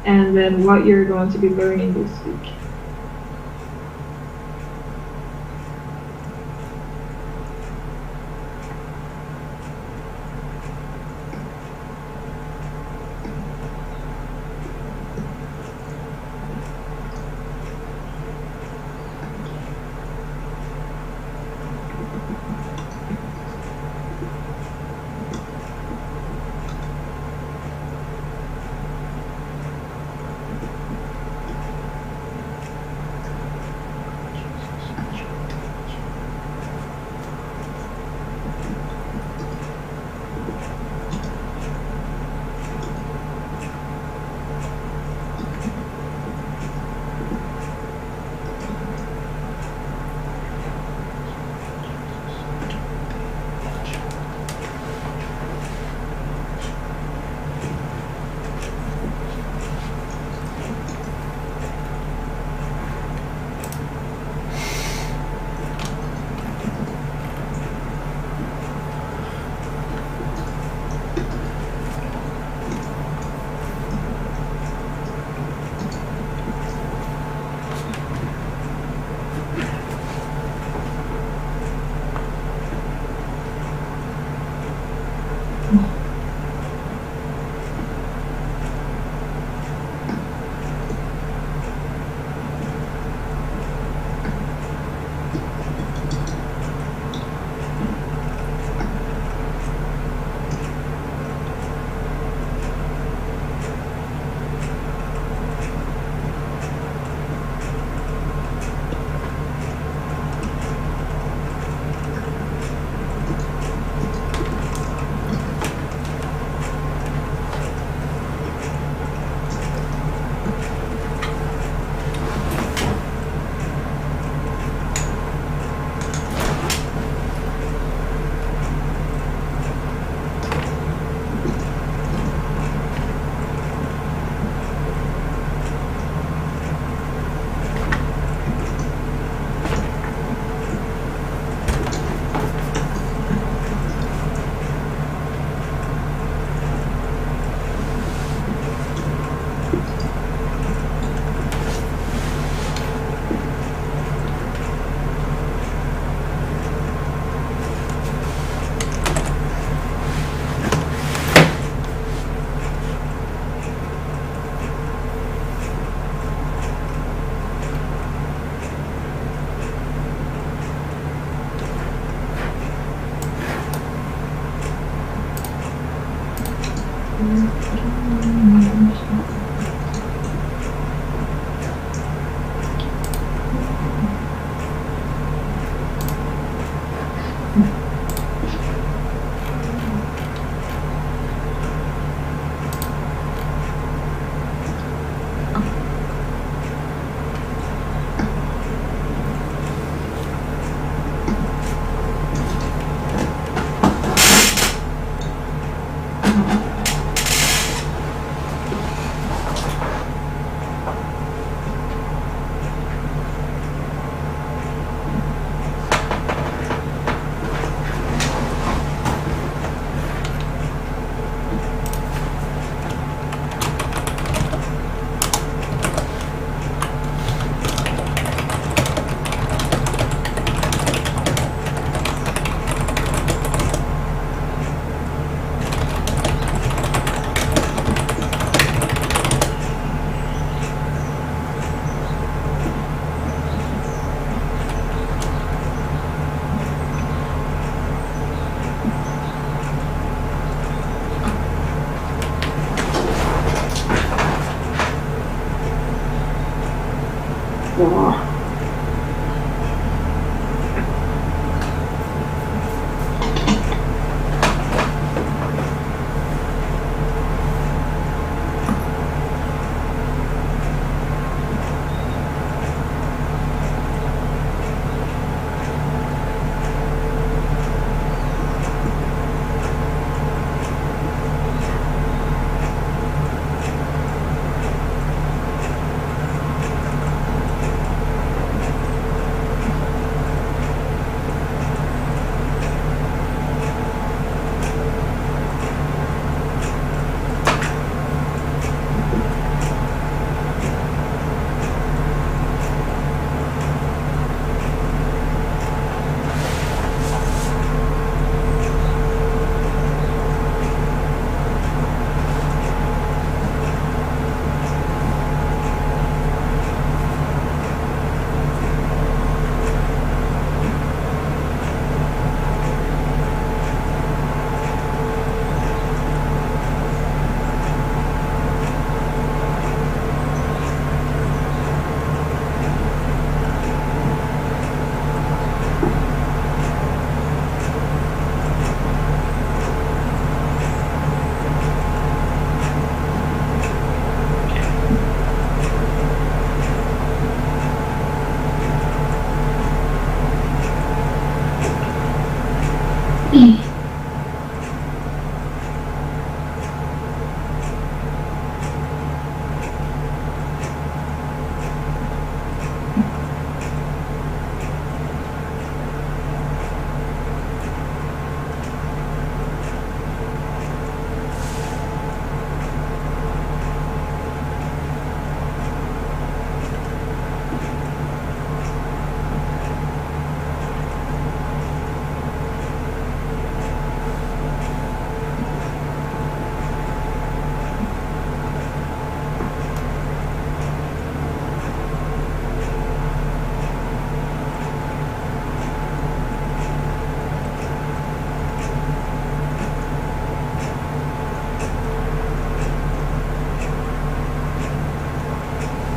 and then what you're going to be learning this week.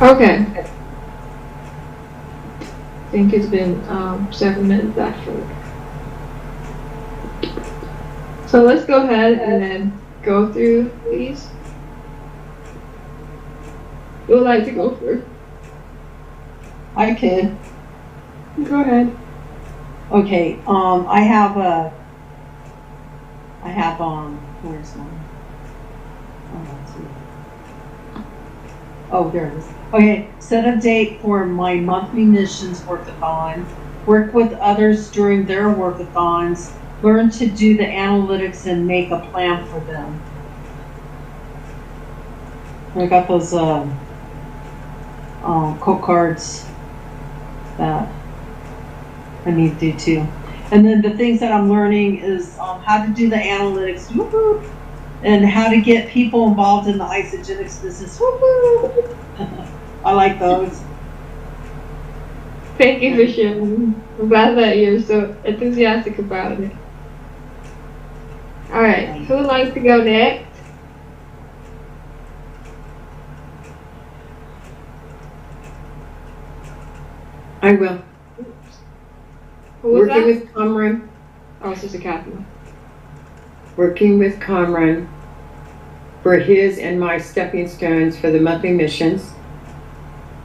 Okay. I think it's been 7 minutes actually. So let's go ahead and then go through these. Who would like to go first? I could. Go ahead. Okay, I have, where's mine? Oh, let's see. Oh, there it is. Okay, set a date for my monthly missions workathon. Work with others during their workathons. Learn to do the analytics and make a plan for them. I got those, code cards that I need to do too. And then the things that I'm learning is how to do the analytics, woo-hoo, and how to get people involved in the isogenics business. Woo-hoo. I like those. Thank you for sharing. I'm glad that you're so enthusiastic about it. Alright, who would like to go next? I will. Who was Working that? with Comrade. Oh, Sister Catherine. Working with Comrade for his and my stepping stones for the monthly missions.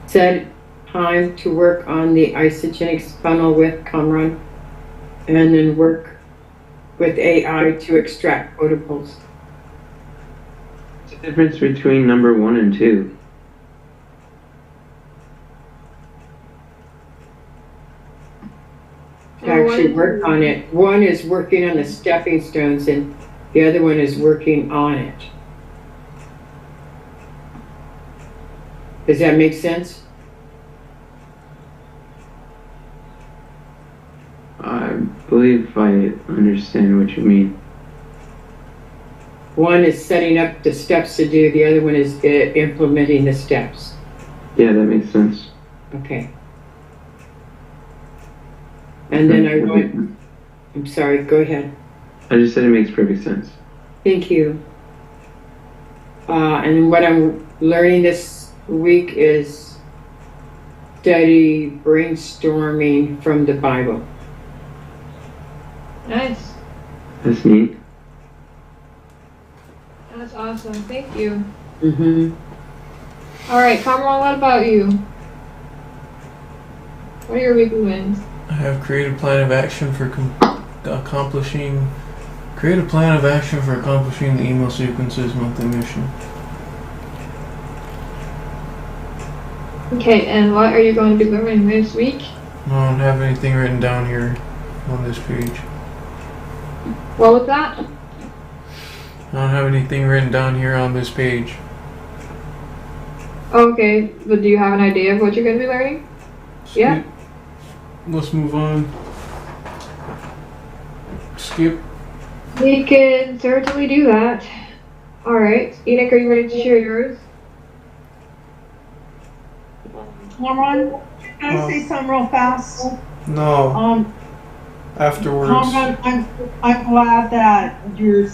Set time to work on the isogenics funnel with Comrade, and then work with AI to extract quotables. What's the difference between number 1 and 2? To actually work on it. One is working on the stepping stones and the other one is working on it. Does that make sense? I believe I understand what you mean. One is setting up the steps to do, the other one is implementing the steps. Yeah, that makes sense. Okay. And then I went, I'm sorry, go ahead. I just said it makes perfect sense. Thank you. And what I'm learning this week is study brainstorming from the Bible. Nice. That's neat. That's awesome. Thank you. Mm-hmm. Alright, Kamran, what about you? What are your weekly wins? I have created a plan of action for accomplishing the email sequences monthly mission. Okay, and what are you going to be learning this week? I don't have anything written down here on this page. What was that? I don't have anything written down here on this page. Okay, but do you have an idea of what you're going to be learning? Yeah. Let's move on. Skip. We can certainly do that. Alright, Enoch, are you ready to share yours? Cameron, can I say something real fast? No. Afterwards. Cameron, I'm glad that you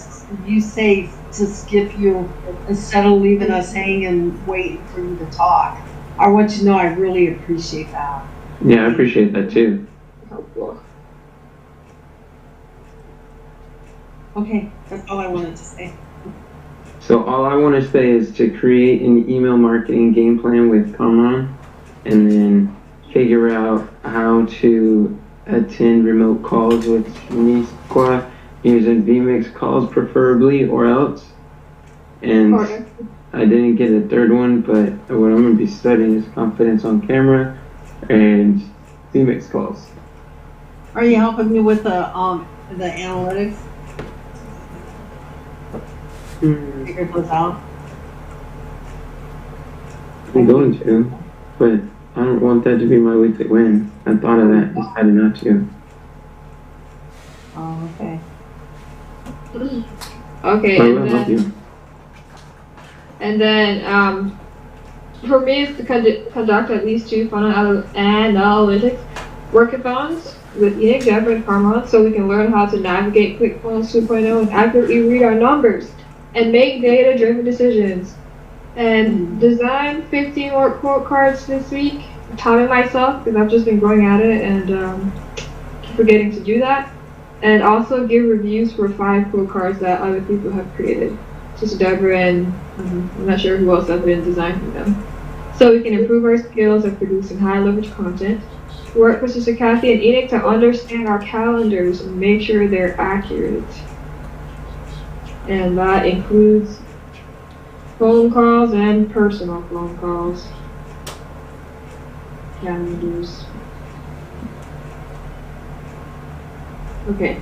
say to skip you instead of leaving us hanging waiting for you to talk. I want you to know I really appreciate that. Yeah, I appreciate that too. Helpful. Okay, that's all I wanted to say. So all I want to say is to create an email marketing game plan with Kamran, and then figure out how to attend remote calls with Nisqua using vMix calls preferably, or else. And I didn't get a third one, but what I'm going to be studying is confidence on camera and vMix calls. Are you helping me with the analytics? Figure those out. I'm going to, but I don't want that to be my weekly win. I thought of that, decided not to. Oh, okay. Okay, But I will help you. and then for me it's to conduct at least 2 funnel analytics workathons with Enoch, Deborah, and Carmel, so we can learn how to navigate ClickFunnels 2.0 and accurately read our numbers and make data-driven decisions. and design 15 more quote cards this week. I'm timing myself because I've just been going at it and keep forgetting to do that. And also give reviews for 5 quote cards that other people have created. Just Deborah and I'm not sure who else has been designing them. So we can improve our skills of producing high leverage content. Work with Sister Kathy and Enoch to understand our calendars and make sure they're accurate. And that includes phone calls and personal phone calls. Calendars. Okay.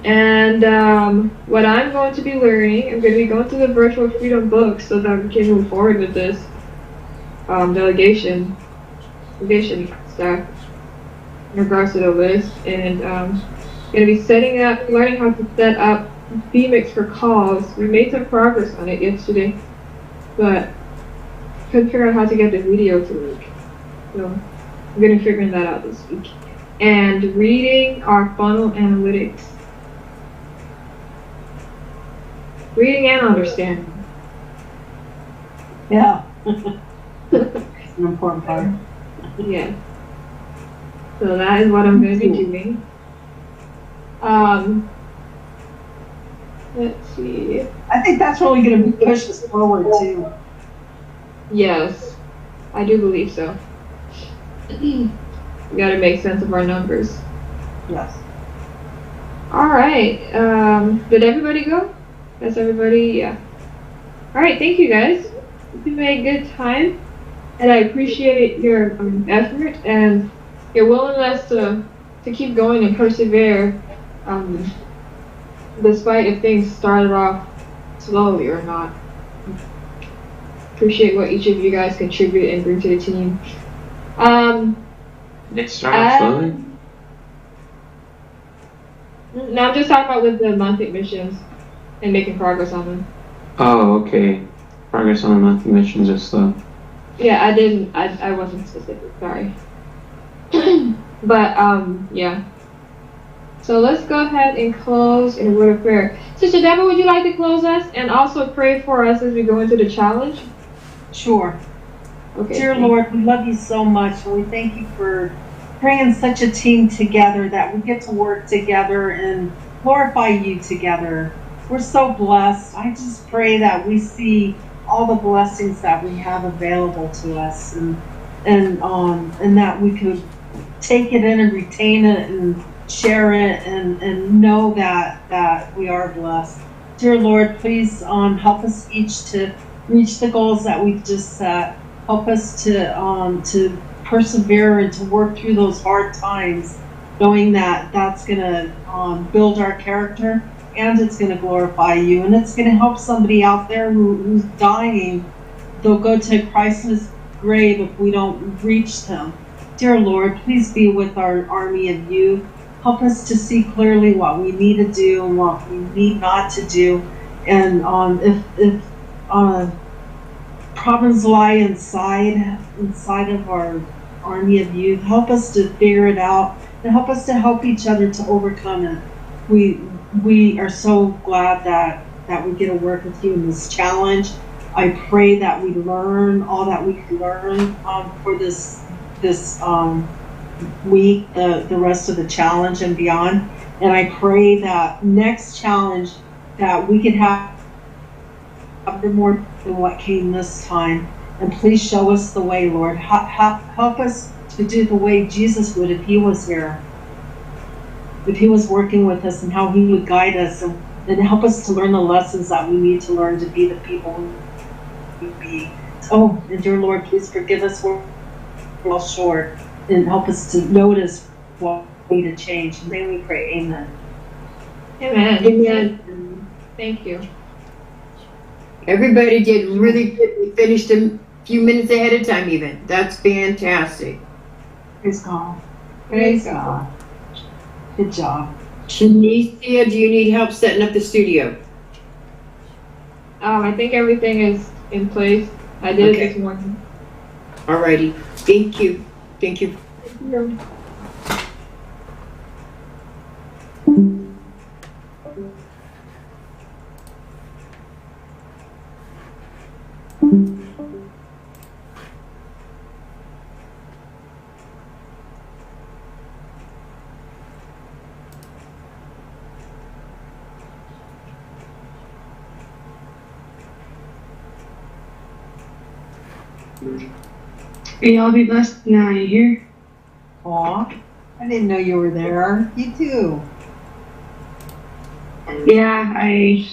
And what I'm going to be learning, I'm going to be going through the Virtual Freedom books so that we can move forward with this delegation stuff in regards to the list. And going to be learning how to set up vMix for calls. We made some progress on it yesterday, but couldn't figure out how to get the video to work. So I'm going to be figuring that out this week. And reading our funnel analytics. Reading and understanding. Yeah. It's an important part. Yeah. So that is what I'm going to be doing. Let's see. I think that's really going to push us forward too. Yes, I do believe so. We got to make sense of our numbers. Yes. All right. Did everybody go? That's everybody. Yeah. All right. Thank you guys. You made good time, and I appreciate your effort and your willingness to keep going and persevere, despite if things started off slowly or not. Appreciate what each of you guys contribute and bring to the team. They start slowly? No, I'm just talking about with the monthly missions and making progress on them. Oh, okay. Progress on the monthly missions is slow. Yeah, I wasn't specific, sorry. But, yeah. So let's go ahead and close in a word of prayer. Sister Deborah, would you like to close us and also pray for us as we go into the challenge? Sure. Okay. Dear Lord, we love you so much, and we thank you for bringing such a team together that we get to work together and glorify you together. We're so blessed. I just pray that we see all the blessings that we have available to us, and that we could take it in and retain it and share it and know that we are blessed. Dear Lord, please help us each to reach the goals that we've just set. Help us to persevere and to work through those hard times, knowing that that's going to build our character and it's going to glorify you, and it's going to help somebody out there who's dying. They'll go to Christ's grave if we don't reach them. Dear Lord, please be with our army of you. Help us to see clearly what we need to do and what we need not to do. And if problems lie inside of our army of youth, help us to figure it out and help us to help each other to overcome it. We are so glad that we get to work with you in this challenge. I pray that we learn all that we can learn for this week, the rest of the challenge and beyond. And I pray that next challenge that we can have more than what came this time. And please show us the way, Lord. Help us to do the way Jesus would if he was here, if he was working with us, and how he would guide us and help us to learn the lessons that we need to learn to be the people we be. Oh, and dear Lord, please forgive us where we're all short, and help us to notice what we need to change. And then we pray, amen. Amen. Amen. Thank you. Everybody did really good. We finished a few minutes ahead of time even. That's fantastic. Praise God. Praise God. Good job. Shanicia, do you need help setting up the studio? I think everything is in place. I did it this morning. Alrighty. Thank you. Thank you. Thank you. Hey, y'all be blessed now, you hear? Aw, I didn't know you were there. You too. Yeah, I